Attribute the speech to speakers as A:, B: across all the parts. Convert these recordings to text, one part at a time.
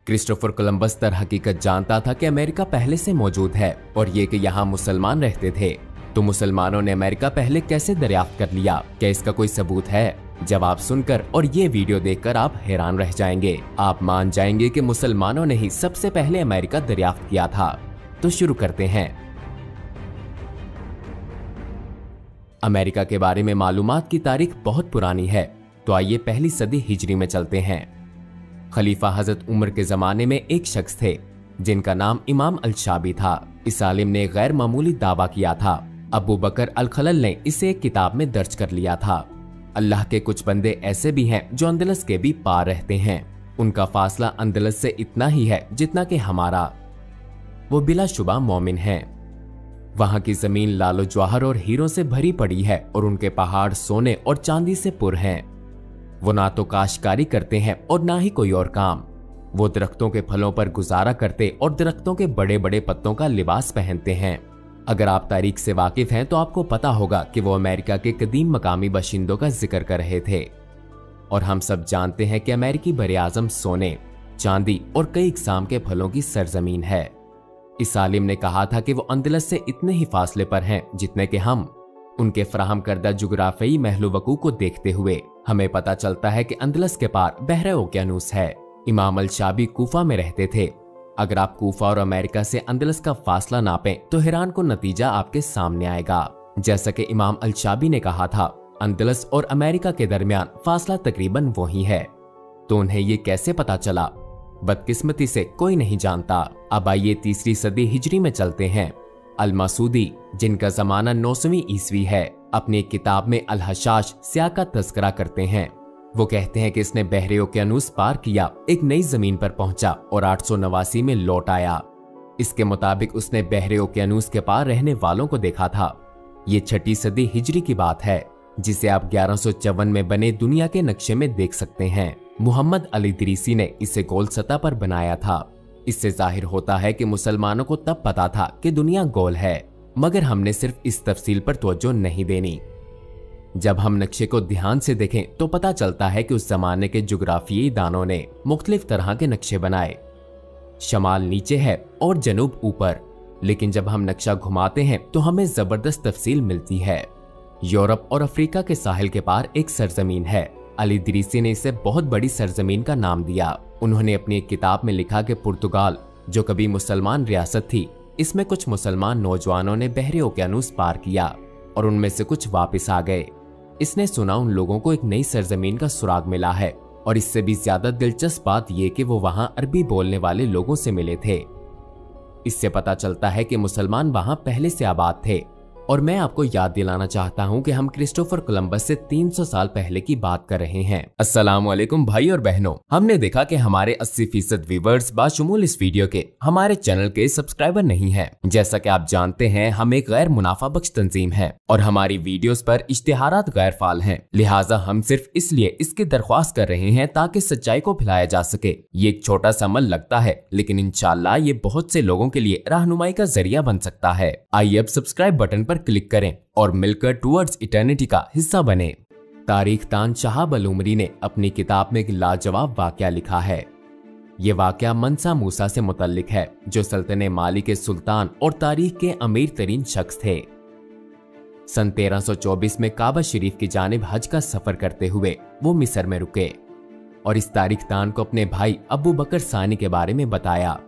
A: Christopher Columbus दरहकीकत जानता था कि अमेरिका पहले से मौजूद है और ये कि यहाँ मुसलमान रहते थे। तो मुसलमानों ने अमेरिका पहले कैसे दरियाफ्त कर लिया? क्या इसका कोई सबूत है? जवाब सुनकर और ये वीडियो देखकर आप हैरान रह जाएंगे। आप मान जाएंगे कि मुसलमानों ने ही सबसे पहले अमेरिका दरियाफ्त किया था। तो शुरू करते हैं। अमेरिका के बारे में मालूमात की तारीख बहुत पुरानी है, तो आइए पहली सदी हिजरी में चलते हैं। खलीफा हजरत उमर के जमाने में एक शख्स थे जिनका नाम इमाम अल-शाबी था। इस आलिम ने गैर मामूली दावा किया था। अबू बकर अल-खलल ने इसे एक किताब में दर्ज कर लिया था। अल्लाह के कुछ बंदे ऐसे भी हैं जो अंदलस के भी पार रहते हैं। उनका फासला अंदलस से इतना ही है जितना कि हमारा। वो बिलाशुबा मोमिन हैं। वहां की जमीन लालो जवाहर और हीरों से भरी पड़ी है और उनके पहाड़ सोने और चांदी से पुर हैं। वो ना तो काश्तकारी करते हैं और ना ही कोई और काम। वो दरख्तों के फलों पर गुजारा करते और दरख्तों के बड़े बड़े पत्तों का लिबास पहनते हैं। अगर आप तारीख से वाकिफ हैं तो आपको पता होगा कि वो अमेरिका के कदीम मकामी बाशिंदों का जिक्र कर रहे थे। और हम सब जानते हैं कि अमेरिकी बरे-आज़म सोने, चांदी और कई इकसाम के फलों की सरजमीन है। इस आलिम ने कहा था कि वो अंदलस से इतने ही फासले पर हैं जितने कि हम। उनके फराहम करदा जुग्राफियाई महलुवकू को देखते हुए हमें पता चलता है कि अंदलस के पार बहरे ओकियानूस है। इमाम अल-शाबी कूफा में रहते थे। अगर आप कूफा और अमेरिका से अंदलस का फासला नापें तो हैरान को नतीजा आपके सामने आएगा। जैसा कि इमाम अल-शाबी ने कहा था, अंदलस और अमेरिका के दरमियान फासला तकरीबन वही है। तो उन्हें ये कैसे पता चला? बदकिस्मती से कोई नहीं जानता। अब आइए तीसरी सदी हिजरी में चलते हैं। अल-मसूदी, जिनका जमाना 9वीं ईस्वी है, अपनी किताब में अल-हशाश स्याह का तज़किरा करते हैं। वो कहते हैं कि इसने बहरे ओकियानूस पार किया, एक नई जमीन पर पहुंचा और 889 में लौट आया। इसके मुताबिक उसने बहरे ओकियानूस के पार रहने वालों को देखा था। ये छठी सदी हिजरी की बात है, जिसे आप 1154 में बने दुनिया के नक्शे में देख सकते हैं। मोहम्मद अल इदरीसी ने इसे गोल सतह पर बनाया था। इससे जाहिर होता है कि मुसलमानों को तब पता था कि दुनिया गोल है, मगर हमने सिर्फ इस तफसील पर तवज्जो नहीं देनी। जब हम नक्शे को ध्यान से देखें तो पता चलता है कि उस जमाने के जुग्राफियाई दानों ने मुख्तलिफ तरह के नक्शे बनाए। शमाल नीचे है और जनूब ऊपर, लेकिन जब हम नक्शा घुमाते हैं तो हमें जबरदस्त तफसील मिलती है। यूरोप और अफ्रीका के साहिल के पार एक सरजमीन है। अल इदरीसी ने इसे बहुत बड़ी सरजमीन का नाम दिया। उन्होंने अपनी एक किताब में लिखा कि पुर्तगाल, जो कभी मुसलमान रियासत थी, इसमें कुछ मुसलमान नौजवानों ने बहरे ओकियानूस पार किया और उनमें से कुछ वापस आ गए। इसने सुना उन लोगों को एक नई सरजमीन का सुराग मिला है, और इससे भी ज्यादा दिलचस्प बात यह कि वो वहां अरबी बोलने वाले लोगों से मिले थे। इससे पता चलता है कि मुसलमान वहां पहले से आबाद थे। और मैं आपको याद दिलाना चाहता हूं कि हम क्रिस्टोफर कोलंबस से 300 साल पहले की बात कर रहे हैं। अस्सलामुअलैकुम भाई और बहनों, हमने देखा कि हमारे 80% व्यूवर्स बाशुमूल इस वीडियो के हमारे चैनल के सब्सक्राइबर नहीं हैं। जैसा कि आप जानते हैं, हम एक गैर मुनाफा बख्श तंजीम है और हमारी वीडियोस पर इश्तिहारात गैर फाल हैं। लिहाजा हम सिर्फ इसलिए इसकी दरख्वास्त कर रहे हैं ताकि सच्चाई को फैलाया जा सके। ये एक छोटा सा अमल लगता है, लेकिन इंशाल्लाह ये बहुत से लोगों के लिए रहनुमाई का जरिया बन सकता है। आइए अब सब्सक्राइब बटन पर क्लिक करें और मिलकर टुवर्ड्स इटर्निटी का हिस्सा बने। तारीख दान शहाब अल उमरी ने अपनी किताब में एक लाजवाब वाकया लिखा है। ये वाकया मनसा मूसा से मुतल्लिक है, जो सल्तनत माली के सुल्तान और तारीख के अमीर तरीन शख्स थे। सन 1324 में काबा शरीफ की जानिब हज का सफर करते हुए वो मिस्र में रुके और इस तारीख दान को अपने भाई अबू बकर सानी के बारे में बताया।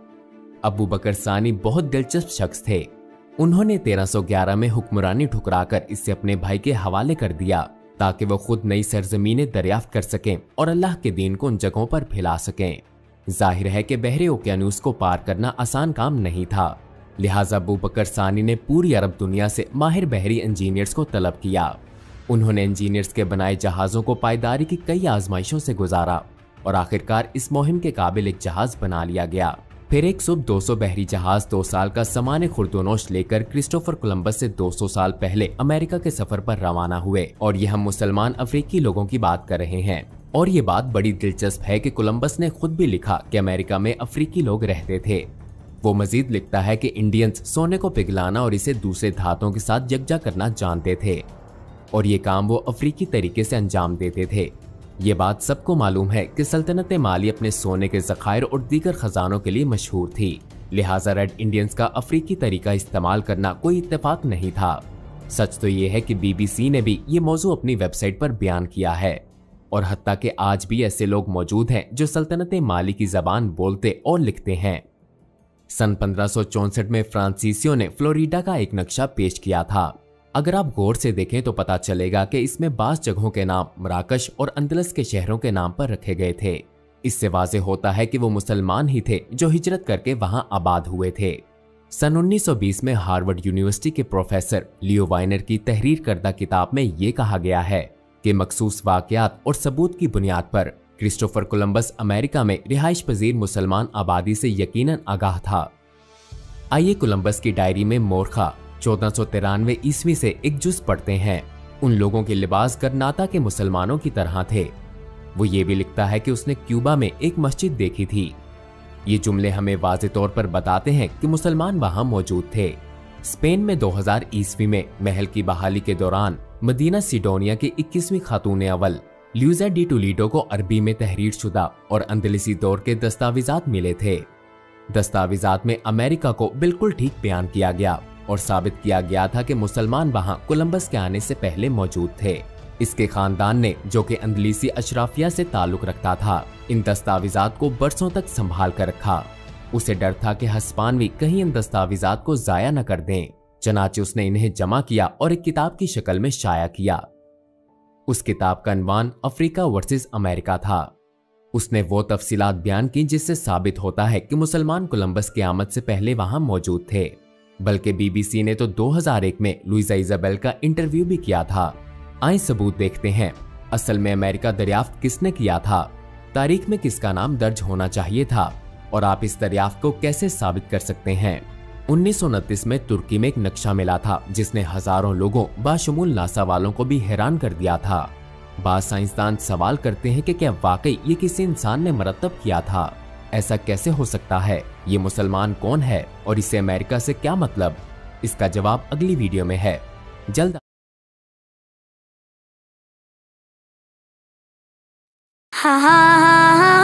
A: अबू बकर सानी बहुत दिलचस्प शख्स थे। उन्होंने 1311 में हुक्मरानी ठुकराकर इसे अपने भाई के हवाले कर दिया ताकि वो खुद नई सरजमीनें दरियाफ्त कर सकें और अल्लाह के दीन को उन जगहों पर फैला सकें। जाहिर है कि बहरे ओकियानूस को पार करना आसान काम नहीं था, लिहाजा अबू बकर सानी ने पूरी अरब दुनिया से माहिर बहरी इंजीनियर्स को तलब किया। उन्होंने इंजीनियर्स के बनाए जहाजों को पायदारी की कई आजमाइशों से गुजारा और आखिरकार इस मुहिम के काबिल एक जहाज बना लिया गया। फिर एक 200 बहरी जहाज 2 साल का सामान खुर्दोनोश लेकर क्रिस्टोफर कोलंबस से 200 साल पहले अमेरिका के सफर पर रवाना हुए। और ये हम मुसलमान अफ्रीकी लोगों की बात कर रहे हैं। और ये बात बड़ी दिलचस्प है कि कोलंबस ने खुद भी लिखा कि अमेरिका में अफ्रीकी लोग रहते थे। वो मजीद लिखता है कि इंडियंस सोने को पिघलाना और इसे दूसरे धातुओं के साथ यकजा करना जानते थे और ये काम वो अफ्रीकी तरीके से अंजाम देते थे। ये बात सबको मालूम है कि सल्तनत माली अपने सोने के जखायर और दीगर खजानों के लिए मशहूर थी, लिहाजा रेड इंडियंस का अफ्रीकी तरीका इस्तेमाल करना कोई इत्तेफाक नहीं था। सच तो ये है कि बीबीसी ने भी ये मौजू अपनी वेबसाइट पर बयान किया है और हत्ता कि आज भी ऐसे लोग मौजूद हैं जो सल्तनत माली की जबान बोलते और लिखते हैं। सन 1564 में फ्रांसीसियों ने फ्लोरिडा का एक नक्शा पेश किया था। अगर आप गौर से देखें तो पता चलेगा कि इसमें बास जगहों के नाम मराकश और अंदलस के शहरों के नाम पर रखे गए थे। इससे वाज़ेह होता है कि वो मुसलमान ही थे जो हिजरत करके वहां आबाद हुए थे। सन 1920 में हार्वर्ड यूनिवर्सिटी के प्रोफेसर लियो वाइनर की तहरीर करदा किताब में ये कहा गया है कि मखसूस वाकयात और सबूत की बुनियाद पर क्रिस्टोफर कोलंबस अमेरिका में रिहाइश पजीर मुसलमान आबादी से यकीनन आगाह था। आइए कोलंबस की डायरी में मोरखा 1493 ईस्वी से एक जुज़ पढ़ते हैं। उन लोगों के लिबास गरनाता के मुसलमानों की तरह थे। वो ये भी लिखता है कि उसने क्यूबा में एक मस्जिद देखी थी। ये जुमले हमें वाज़े तौर पर बताते हैं कि मुसलमान वहां मौजूद थे। स्पेन में 2000 ईस्वी में महल की बहाली के दौरान मदीना सिडोनिया की 21वीं खातून अव्वल ल्यूजा डी टोलेडो को अरबी में तहरीर शुदा और अंदलसी दौर के दस्तावेजात मिले थे। दस्तावेजात में अमेरिका को बिल्कुल ठीक बयान किया गया और साबित किया गया था कि मुसलमान वहां कोलंबस के आने से पहले मौजूद थे। इसके खानदान ने, जो कि अंदलसी अशराफिया से ताल्लुक रखता था, इन दस्तावेजात को बरसों तक संभाल कर रखा। उसे डर था कि हस्पानवी कहीं इन दस्तावेजात को जाया न कर दें। चनाचे उसने इन्हें जमा किया और एक किताब की शक्ल में शाया किया। उस किताब का अनवान अफ्रीका वर्सेस अमेरिका था। उसने वो तफसीलात बयान की जिससे साबित होता है कि मुसलमान कोलंबस की आमद से पहले वहां मौजूद थे। बल्कि बीबीसी ने तो 2001 में लुइजा इजाबेल का इंटरव्यू भी किया था। आए सबूत देखते हैं। असल में अमेरिका दरियाफ्त किसने किया था, तारीख में किसका नाम दर्ज होना चाहिए था और आप इस दरियाफ्त को कैसे साबित कर सकते हैं। 1929 में तुर्की में एक नक्शा मिला था जिसने हजारों लोगों बाशमूल नासा वालों को भी हैरान कर दिया था। बाद साइंसदान सवाल करते हैं कि क्या वाकई ये किसी इंसान ने मरतब किया था। ऐसा कैसे हो सकता है, ये मुसलमान कौन है और इसे अमेरिका से क्या मतलब? इसका जवाब अगली वीडियो में है। जल्द
B: हा हा हा हा